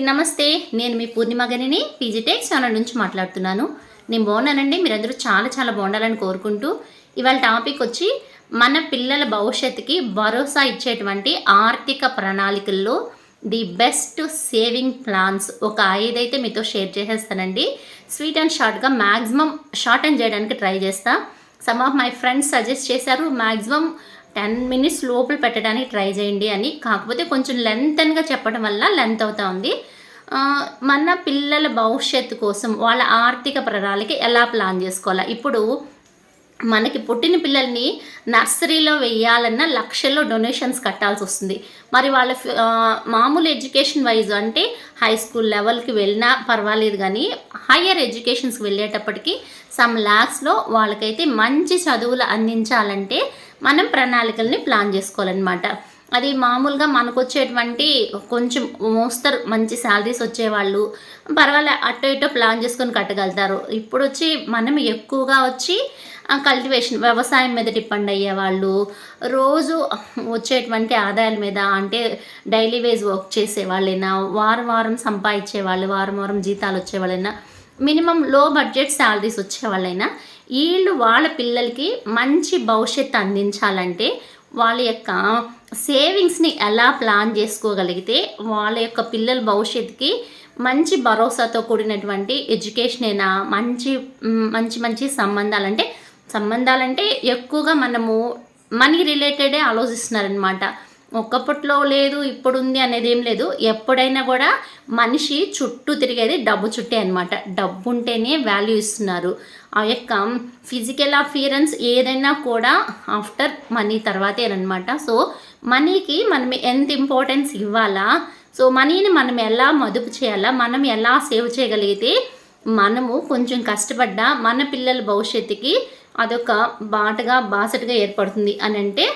నమస్తే, నేను మీ పూర్ణిమ గనిని పీజీటెక్ ఛానల్ నుంచి మాట్లాడుతున్నాను. నేను బాగున్నానండి. మీరందరూ చాలా బాగుండాలని కోరుకుంటూ ఇవాళ టాపిక్ వచ్చి మన పిల్లల భవిష్యత్తుకి భరోసా ఇచ్చేటువంటి ఆర్థిక ప్రణాళికల్లో ది బెస్ట్ సేవింగ్ ప్లాన్స్ ఒక 5 అయితే మీతో షేర్ చేసేస్తానండి. స్వీట్ అండ్ షార్ట్గా మ్యాక్సిమం షార్ట్ అండ్ చేయడానికి ట్రై చేస్తా. Some of my friends suggest చేశారు మ్యాక్సిమం 10 minutes లోపల పెట్టడానికి ట్రై చేయండి అని. కాకపోతే కొంచెం లెంతన్గా చెప్పడం వల్ల లెంత్ అవుతా ఉంది. మన పిల్లల భవిష్యత్తు కోసం వాళ్ళ ఆర్థిక ప్రణాళిక ఎలా ప్లాన్ చేసుకోవాలా? ఇప్పుడు మనకి పుట్టిన పిల్లల్ని నర్సరీలో వేయాలన్న లక్షల్లో డొనేషన్స్ కట్టాల్సి వస్తుంది. మరి వాళ్ళ మామూలు ఎడ్యుకేషన్ వైజ్ అంటే హై స్కూల్ లెవెల్కి వెళ్ళినా పర్వాలేదు, కానీ హయ్యర్ ఎడ్యుకేషన్స్కి వెళ్ళేటప్పటికి సమ్ ల్యాక్స్లో వాళ్ళకైతే మంచి చదువులు అందించాలంటే మనం ప్రణాళికల్ని ప్లాన్ చేసుకోవాలన్నమాట. అది మామూలుగా మనకు వచ్చేటువంటి కొంచెం మోస్తరు మంచి శాలరీస్ వచ్చేవాళ్ళు పర్వాలే అటో ఇటో ప్లాన్ చేసుకొని కట్టగలుగుతారు. ఇప్పుడు వచ్చి మనం ఎక్కువగా వచ్చి కల్టివేషన్ వ్యవసాయం మీద డిపెండ్ అయ్యేవాళ్ళు, రోజు వచ్చేటువంటి ఆదాయాల మీద అంటే డైలీ వేజ్ వర్క్ చేసేవాళ్ళైనా, వారం సంపాదించే వాళ్ళు, వారం జీతాలు వచ్చేవాళ్ళైనా, మినిమం లో బడ్జెట్ శాలరీస్ వచ్చేవాళ్ళైనా, వీళ్ళు వాళ్ళ పిల్లలకి మంచి భవిష్యత్తు అందించాలంటే వాళ్ళ యొక్క సేవింగ్స్ని ఎలా ప్లాన్ చేసుకోగలిగితే వాళ్ళ యొక్క పిల్లల భవిష్యత్తుకి మంచి భరోసాతో కూడినటువంటి ఎడ్యుకేషన్ అయినా మంచి సంబంధాలంటే ఎక్కువగా మనము మనీ రిలేటెడే ఆలోచిస్తున్నారనమాట. ఒకప్పట్లో లేదు ఇప్పుడు ఉంది అనేది ఏం లేదు. ఎప్పుడైనా కూడా మనిషి చుట్టూ తిరిగేది డబ్బు చుట్టే అనమాట. డబ్బు ఉంటేనే వాల్యూ ఇస్తున్నారు. ఆ యొక్క ఫిజికల్ అపియరెన్స్ ఏదైనా కూడా ఆఫ్టర్ మనీ తర్వాతే అనమాట. సో మనీకి మనం ఎంత ఇంపార్టెన్స్ ఇవ్వాలా, సో మనీని మనం ఎలా మదుపు చేయాలా, మనం ఎలా సేవ్ చేయగలిగితే మనము కొంచెం కష్టపడ్డా మన పిల్లల భవిష్యత్తుకి అదొక బాసటగా ఏర్పడుతుంది అని అంటే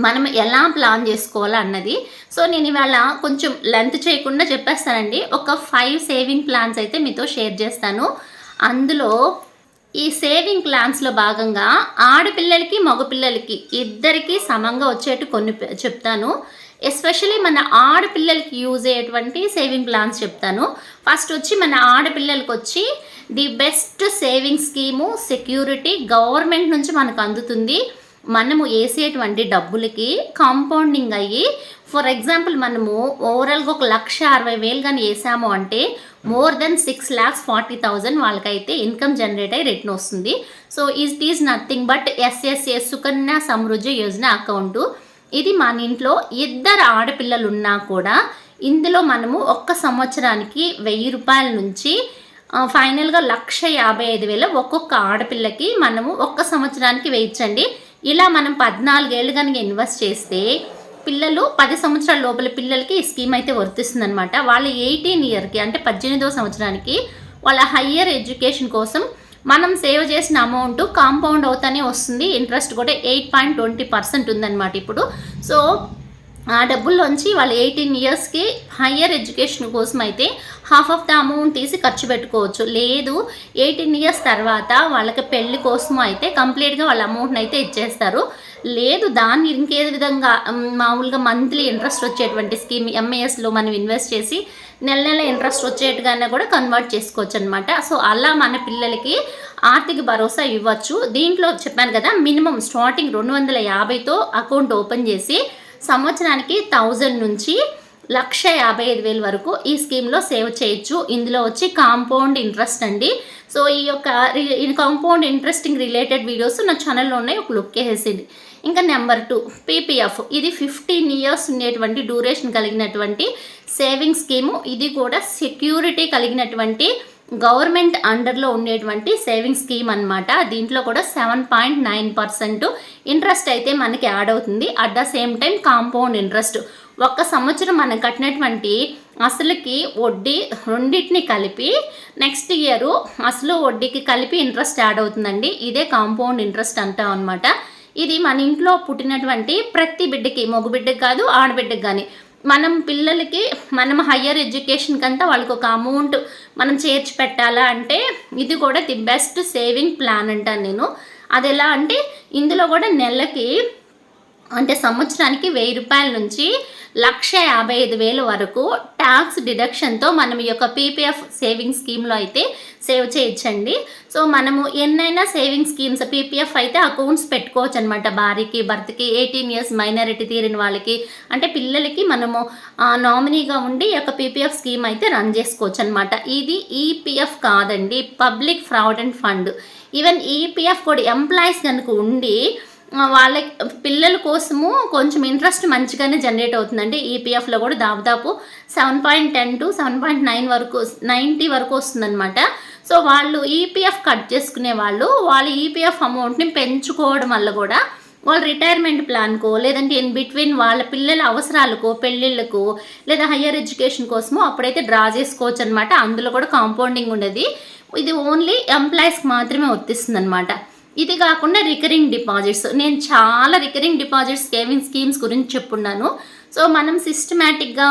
మనం ఎలా ప్లాన్ చేసుకోవాలా అన్నది. సో నేను ఇవాళ కొంచెం లెంత్ చేయకుండా చెప్పేస్తానండి. ఒక 5 సేవింగ్ ప్లాన్స్ అయితే మీతో షేర్ చేస్తాను. అందులో ఈ సేవింగ్ ప్లాన్స్లో భాగంగా ఆడపిల్లలకి మగపిల్లలకి ఇద్దరికి సమంగా వచ్చేట్టు కొన్ని చెప్తాను. ఎస్పెషలీ మన ఆడపిల్లలకి యూజ్ అయ్యేటువంటి సేవింగ్ ప్లాన్స్ చెప్తాను. ఫస్ట్ వచ్చి మన ఆడపిల్లలకి వచ్చి the best saving scheme security government నుంచి మనకు అందుతుంది. మనము వేసేటువంటి డబ్బులకి కాంపౌండింగ్ అయ్యి, ఫర్ ఎగ్జాంపుల్ మనము ఓవరాల్గా 1,60,000 కానీ వేసాము అంటే మోర్ దెన్ 6,40,000 వాళ్ళకైతే ఇన్కమ్ జనరేట్ అయ్యి రిటర్న్ వస్తుంది. So it is nothing but SSS Sukanya Samriddhi Yojana account. ఇది మన ఇంట్లో ఇద్దరు ఆడపిల్లలు ఉన్నా కూడా ఇందులో మనము 1 సంవత్సరానికి 1,000 రూపాయల నుంచి ఫైనల్గా 1,55,000 ఒక్కొక్క ఆడపిల్లకి మనము 1 సంవత్సరానికి వేయించండి. ఇలా మనం 14 ఏళ్ళు కనుక ఇన్వెస్ట్ చేస్తే పిల్లలు 10 సంవత్సరాల లోపల పిల్లలకి ఈ స్కీమ్ అయితే వర్తిస్తుంది అనమాట. వాళ్ళ 18 ఇయర్కి అంటే 18వ సంవత్సరానికి వాళ్ళ హయ్యర్ ఎడ్యుకేషన్ కోసం మనం సేవ్ చేసిన అమౌంట్ కాంపౌండ్ అవుతానే వస్తుంది. ఇంట్రెస్ట్ కూడా 8.20% ఉందన్నమాట ఇప్పుడు. సో ఆ డబ్బుల్లోంచి వాళ్ళు 18 ఇయర్స్కి హయ్యర్ ఎడ్యుకేషన్ కోసం అయితే హాఫ్ ఆఫ్ ద అమౌంట్ తీసి ఖర్చు పెట్టుకోవచ్చు. లేదు 18 ఇయర్స్ తర్వాత వాళ్ళకి పెళ్లి కోసం అయితే కంప్లీట్గా వాళ్ళ అమౌంట్ని అయితే ఇచ్చేస్తారు. లేదు దాన్ని ఇంకే విధంగా మామూలుగా మంత్లీ ఇంట్రెస్ట్ వచ్చేటువంటి స్కీమ్ ఎంఏఎస్లో మనం ఇన్వెస్ట్ చేసి నెల ఇంట్రెస్ట్ వచ్చేట్టుగానే కూడా కన్వర్ట్ చేసుకోవచ్చు అనమాట. సో అలా మన పిల్లలకి ఆర్థిక భరోసా ఇవ్వచ్చు. దీంట్లో చెప్పాను కదా, మినిమం స్టార్టింగ్ 250తో అకౌంట్ ఓపెన్ చేసి సంవత్సరానికి 1000 నుంచి 1,55,000 వరకు ఈ స్కీమ్లో సేవ్ చేయొచ్చు. ఇందులో వచ్చి కాంపౌండ్ ఇంట్రెస్ట్ అండి. సో ఈ యొక్క కాంపౌండ్ ఇంట్రెస్టింగ్ రిలేటెడ్ వీడియోస్ నా ఛానల్లో ఉన్నాయి, ఒక లుక్ వేసేది. ఇంకా నెంబర్ 2 పీపీఎఫ్. ఇది 15 ఇయర్స్ ఉండేటువంటి డ్యూరేషన్ కలిగినటువంటి సేవింగ్ స్కీము. ఇది కూడా సెక్యూరిటీ కలిగినటువంటి గవర్నమెంట్ అండర్లో ఉండేటువంటి సేవింగ్ స్కీమ్ అనమాట. దీంట్లో కూడా 7.9% ఇంట్రెస్ట్ అయితే మనకి యాడ్ అవుతుంది. At the same time compound interest 1 సంవత్సరం మనం కట్టినటువంటి అసలుకి వడ్డీ రెండింటిని కలిపి నెక్స్ట్ ఇయర్ అసలు వడ్డీకి కలిపి ఇంట్రెస్ట్ యాడ్ అవుతుందండి. ఇదే కాంపౌండ్ ఇంట్రెస్ట్ అంటాం అనమాట. ఇది మన ఇంట్లో పుట్టినటువంటి ప్రతి బిడ్డకి, మగబిడ్డకి కాదు ఆడబిడ్డకి కానీ, మనం పిల్లలకి మనం హయ్యర్ ఎడ్యుకేషన్కి అంతా వాళ్ళకి ఒక అమౌంట్ మనం చేర్చి పెట్టాలా అంటే ఇది కూడా ది బెస్ట్ సేవింగ్ ప్లాన్ అంటాను నేను. అది ఎలా అంటే ఇందులో కూడా నెలకి అంటే సంవత్సరానికి 1000 రూపాయల నుంచి 1,55,000 వరకు ట్యాక్స్ డిడక్షన్తో మనం ఈ యొక్క పీపీఎఫ్ సేవింగ్ స్కీమ్లో అయితే సేవ్ చేయొచ్చండి. సో మనము ఎన్నైనా సేవింగ్ స్కీమ్స్ పీపీఎఫ్ అయితే అకౌంట్స్ పెట్టుకోవచ్చు అనమాట. భార్యకి భర్తకి 18 ఇయర్స్ మైనారిటీ తీరిన వాళ్ళకి అంటే పిల్లలకి మనము నామినీగా ఉండి ఈ యొక్క పీపీఎఫ్ స్కీమ్ అయితే రన్ చేసుకోవచ్చు అనమాట. ఇది ఈపీఎఫ్ కాదండి, public provident fund. Even EPF కూడా ఎంప్లాయీస్ కనుక ఉండి వాళ్ళ పిల్లల కోసము కొంచెం ఇంట్రెస్ట్ మంచిగానే జనరేట్ అవుతుందండి. ఈపీఎఫ్లో కూడా దాదాపు 7.10 to 7.9 వరకు 90 వరకు వస్తుందన్నమాట. సో వాళ్ళు ఈపీఎఫ్ కట్ చేసుకునే వాళ్ళు వాళ్ళ ఈపీఎఫ్ అమౌంట్ని పెంచుకోవడం వల్ల కూడా వాళ్ళ రిటైర్మెంట్ ప్లాన్కో లేదంటే ఇన్ బిట్వీన్ వాళ్ళ పిల్లల అవసరాలకో పెళ్ళిళ్ళకు లేదా హయ్యర్ ఎడ్యుకేషన్ కోసమో అప్పుడైతే డ్రా చేసుకోవచ్చు అనమాట. అందులో కూడా కాంపౌండింగ్ ఉండదు. ఇది ఓన్లీ ఎంప్లాయీస్కి మాత్రమే వర్తిస్తుంది అనమాట. ఇది కాకుండా రికరింగ్ డిపాజిట్స్, నేను చాలా రికరింగ్ డిపాజిట్స్ సేవింగ్ స్కీమ్స్ గురించి చెప్పున్నాను. సో మనం సిస్టమేటిక్గా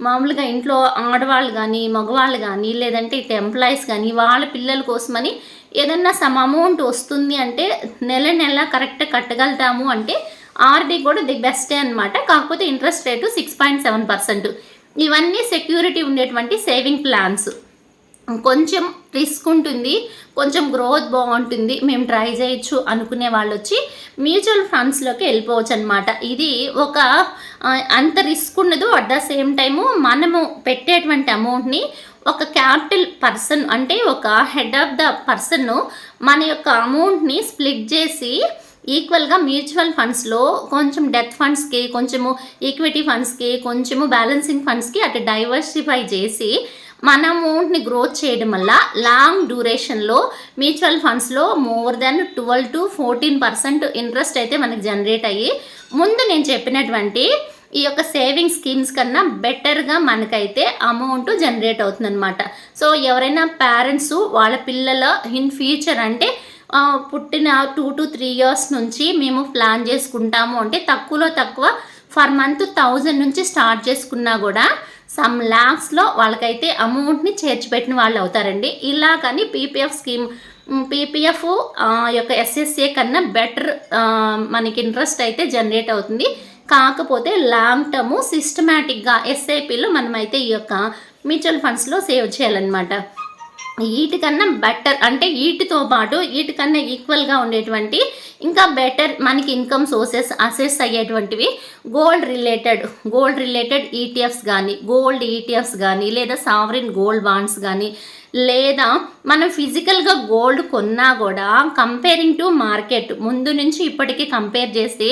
మామూలుగా ఇంట్లో ఆడవాళ్ళు కానీ మగవాళ్ళు కానీ లేదంటే ఇటు ఎంప్లాయీస్ కానీ వాళ్ళ పిల్లల కోసమని ఏదన్నా సమ్ అమౌంట్ వస్తుంది అంటే నెల కరెక్ట్ కట్టగలుగుతాము అంటే ఆర్డీ కూడా ది బెస్టే అనమాట. కాకపోతే ఇంట్రెస్ట్ రేటు 6.7%. ఇవన్నీ సెక్యూరిటీ ఉండేటువంటి సేవింగ్ ప్లాన్స్. కొంచెం రిస్క్ ఉంటుంది, కొంచెం గ్రోత్ బాగుంటుంది, మేము ట్రై చేయొచ్చు అనుకునే వాళ్ళు వచ్చి మ్యూచువల్ ఫండ్స్లోకి వెళ్ళిపోవచ్చు అనమాట. ఇది ఒక అంత రిస్క్ ఉండదు. అట్ ద సేమ్ టైము మనము పెట్టేటువంటి అమౌంట్ని ఒక క్యాపిటల్ పర్సన్ అంటే ఒక హెడ్ ఆఫ్ ద పర్సన్ మన యొక్క అమౌంట్ని స్ప్లిట్ చేసి ఈక్వల్గా మ్యూచువల్ ఫండ్స్లో కొంచెం డెత్ ఫండ్స్కి, కొంచెము ఈక్విటీ ఫండ్స్కి, కొంచెము బ్యాలెన్సింగ్ ఫండ్స్కి అటు డైవర్సిఫై చేసి మన అమౌంట్ని గ్రోత్ చేయడం వల్ల లాంగ్ డ్యూరేషన్లో మ్యూచువల్ ఫండ్స్లో మోర్ దెన్ 12 to 14% ఇంట్రెస్ట్ అయితే మనకి జనరేట్ అయ్యి ముందు నేను చెప్పినటువంటి ఈ యొక్క సేవింగ్ స్కీమ్స్ కన్నా బెటర్గా మనకైతే అమౌంట్ జనరేట్ అవుతుందన్నమాట. సో ఎవరైనా పేరెంట్స్ వాళ్ళ పిల్లల ఇన్ ఫ్యూచర్ అంటే పుట్టిన 2 to 3 years నుంచి మేము ప్లాన్ చేసుకుంటాము అంటే తక్కువలో తక్కువ ఫర్ మంత్ 1000 నుంచి స్టార్ట్ చేసుకున్నా కూడా సమ్ ల్యాక్స్లో వాళ్ళకైతే అమౌంట్ని చేర్చిపెట్టిన వాళ్ళు అవుతారండి. ఇలా కానీ పీపీఎఫ్ స్కీమ్ పీపీఎఫ్ యొక్క ఎస్ఎస్ఏ కన్నా బెటర్ మనకి ఇంట్రెస్ట్ అయితే జనరేట్ అవుతుంది. కాకపోతే లాంగ్ టర్మ్ సిస్టమేటిక్గా ఎస్ఐపిలో మనమైతే ఈ యొక్క మ్యూచువల్ ఫండ్స్లో సేవ్ చేయాలన్నమాట. వీటికన్నా బెటర్ అంటే వీటితో పాటు వీటికన్నా ఈక్వల్గా ఉండేటువంటి ఇంకా బెటర్ మనకి ఇన్కమ్ సోర్సెస్ అసెస్ అయ్యేటువంటివి గోల్డ్ రిలేటెడ్ ఈటీఎఫ్స్ కానీ గోల్డ్ ఈటీఎఫ్స్ కానీ లేదా సావరిన్ గోల్డ్ బాండ్స్ కానీ లేదా మనం ఫిజికల్గా గోల్డ్ కొన్నా కూడా కంపేరింగ్ టు మార్కెట్ ముందు నుంచి ఇప్పటికీ కంపేర్ చేస్తే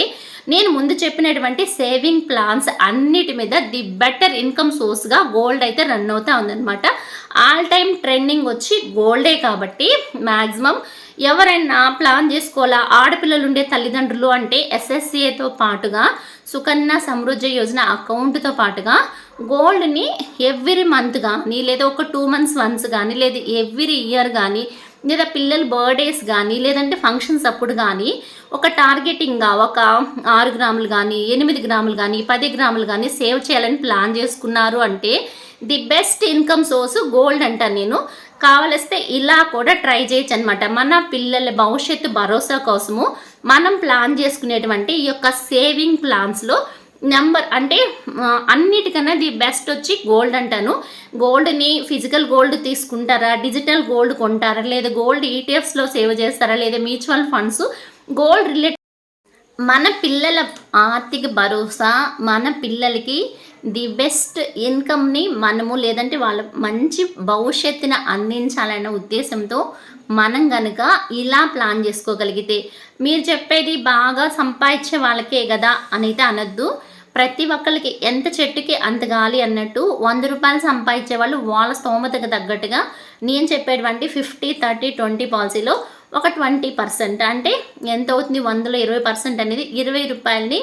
నేను ముందు చెప్పినటువంటి సేవింగ్ ప్లాన్స్ అన్నిటి మీద ది బెటర్ ఇన్కమ్ సోర్స్గా గోల్డ్ అయితే రన్ అవుతూ ఉందన్నమాట. ఆల్ టైమ్ ట్రెండింగ్ వచ్చి గోల్డే కాబట్టి మ్యాక్సిమం ఎవరైనా ప్లాన్ చేసుకోవాలా ఆడపిల్లలు ఉండే తల్లిదండ్రులు అంటే ఎస్ఎస్సిఏతో పాటుగా సుకన్య సమృద్ధి యోజన అకౌంట్తో పాటుగా గోల్డ్ని ఎవ్రీ మంత్ కానీ లేదా ఒక 2 months వన్స్ కానీ లేదా ఎవ్రీ ఇయర్ కానీ లేదా పిల్లల బర్త్డేస్ కానీ లేదంటే ఫంక్షన్స్ అప్పుడు కానీ ఒక టార్గెటింగ్గా ఒక 6 గ్రాములు కానీ 8 గ్రాములు కానీ 10 గ్రాములు కానీ సేవ్ చేయాలని ప్లాన్ చేసుకున్నారు అంటే the best income source gold అంటాను నేను. కావలిస్తే ఇలా కూడా ట్రై చేయొచ్చు అనమాట. మన పిల్లల భవిష్యత్తు భరోసా కోసము మనం ప్లాన్ చేసుకునేటువంటి ఈ యొక్క సేవింగ్ ప్లాన్స్లో నెంబర్ అంటే అన్నిటికన్నా ది బెస్ట్ వచ్చి గోల్డ్ అంటాను. గోల్డ్ని ఫిజికల్ గోల్డ్ తీసుకుంటారా, డిజిటల్ గోల్డ్ కొంటారా, లేదా గోల్డ్ ఈటీఎఫ్స్లో సేవ్ చేస్తారా, లేదా మ్యూచువల్ ఫండ్స్ గోల్డ్ రిలేటెడ్ మన పిల్లల ఆర్థిక భరోసా మన పిల్లలకి ది బెస్ట్ ఇన్కమ్ని మనము లేదంటే వాళ్ళ మంచి భవిష్యత్తుని అందించాలన్న ఉద్దేశంతో మనం కనుక ఇలా ప్లాన్ చేసుకోగలిగితే మీరు చెప్పేది బాగా సంపాదించే వాళ్ళకే కదా అనైతే అనొద్దు. ప్రతి ఒక్కరికి ఎంత చెట్టుకి అంత గాలి అన్నట్టు 100 రూపాయలు సంపాదించే వాళ్ళు వాళ్ళ స్తోమతకు తగ్గట్టుగా నేను చెప్పేటువంటి 50-30-20 పాలసీలో ఒక 20% అంటే ఎంత అవుతుంది 100లో 20% అనేది 20 రూపాయలని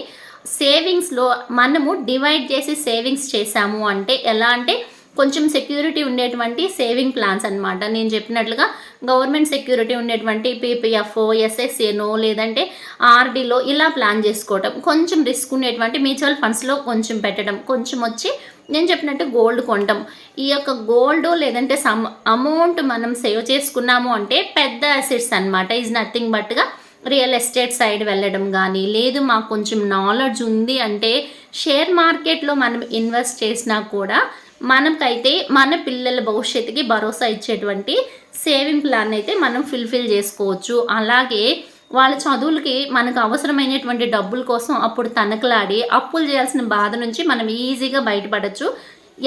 సేవింగ్స్లో మనము డివైడ్ చేసి సేవింగ్స్ చేసాము అంటే ఎలా అంటే కొంచెం సెక్యూరిటీ ఉండేటువంటి సేవింగ్ ప్లాన్స్ అనమాట. నేను చెప్పినట్లుగా గవర్నమెంట్ సెక్యూరిటీ ఉండేటువంటి పీపీఎఫ్ ఎస్ఎస్ఏనో లేదంటే ఆర్డీలో ఇలా ప్లాన్ చేసుకోవటం, కొంచెం రిస్క్ ఉండేటువంటి మ్యూచువల్ ఫండ్స్లో కొంచెం పెట్టడం, కొంచెం వచ్చి నేను చెప్పినట్టు గోల్డ్ కొనటం. ఈ యొక్క గోల్డ్ లేదంటే సమ్ అమౌంట్ మనం సేవ్ చేసుకున్నాము అంటే పెద్ద అసెట్స్ అనమాట. ఈజ్ నథింగ్ బట్గా రియల్ ఎస్టేట్ సైడ్ వెళ్ళడం కానీ, లేదు మాకు కొంచెం నాలెడ్జ్ ఉంది అంటే షేర్ మార్కెట్లో మనం ఇన్వెస్ట్ చేసినా కూడా మనకైతే మన పిల్లల భవిష్యత్తుకి భరోసా ఇచ్చేటువంటి సేవింగ్ ప్లాన్ అయితే మనం ఫుల్ఫిల్ చేసుకోవచ్చు. అలాగే వాళ్ళ చదువులకి మనకు అవసరమైనటువంటి డబ్బుల కోసం అప్పుడు తనకలాడి అప్పులు చేయాల్సిన బాధ నుంచి మనం ఈజీగా బయటపడచ్చు.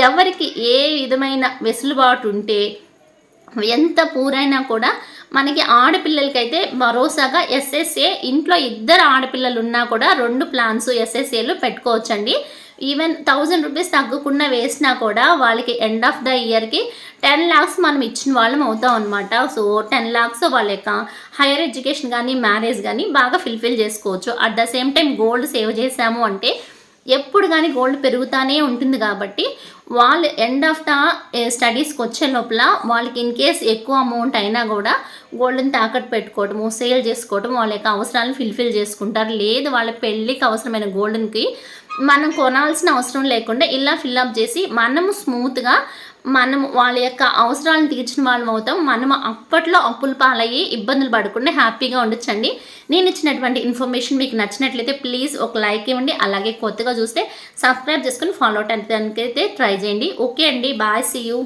ఎవరికి ఏ విధమైన వెసులుబాటు ఉంటే ఎంత పూరైనా కూడా మనకి ఆడపిల్లలకైతే భరోసాగా ఎస్ఎస్ఏ ఇంట్లో ఇద్దరు ఆడపిల్లలు ఉన్నా కూడా 2 ప్లాన్స్ ఎస్ఎస్ఏలు పెట్టుకోవచ్చండి. ఈవెన్ 1000 రూపీస్ తగ్గకుండా వేసినా కూడా వాళ్ళకి ఎండ్ ఆఫ్ ద ఇయర్కి 10 lakhs మనం ఇచ్చిన వాళ్ళం అవుతాం అనమాట. సో 10 lakhs వాళ్ళ యొక్క హైయర్ ఎడ్యుకేషన్ కానీ మ్యారేజ్ కానీ బాగా ఫుల్ఫిల్ చేసుకోవచ్చు. At the same time gold save చేసాము అంటే ఎప్పుడు కానీ గోల్డ్ పెరుగుతూనే ఉంటుంది కాబట్టి వాళ్ళు ఎండ్ ఆఫ్ ద స్టడీస్కి వచ్చే లోపల వాళ్ళకి ఇన్ కేస్ ఎక్కువ అమౌంట్ అయినా కూడా గోల్డ్ని తాకట్టు పెట్టుకోవటము, సేల్ చేసుకోవటం, వాళ్ళ యొక్క అవసరాలను ఫుల్ఫిల్ చేసుకుంటారు. లేదు వాళ్ళ పెళ్ళికి అవసరమైన గోల్డ్కి మనం కొనాల్సిన అవసరం లేకుండా ఇలా ఫిల్అప్ చేసి మనము స్మూత్గా మనము వాళ్ళ యొక్క అవసరాలను తీర్చిన వాళ్ళం అవుతాం. మనము అప్పట్లో అప్పుల పాలయ్యి ఇబ్బందులు పడకుండా హ్యాపీగా ఉండొచ్చండి. నేను ఇచ్చినటువంటి ఇన్ఫర్మేషన్ మీకు నచ్చినట్లయితే ప్లీజ్ ఒక లైక్ ఇవ్వండి. అలాగే కొత్తగా చూస్తే సబ్స్క్రైబ్ చేసుకొని ఫాలో అవడానికి అయితే ట్రై చేయండి. ఓకే అండి, బాయ్, సీ యూ.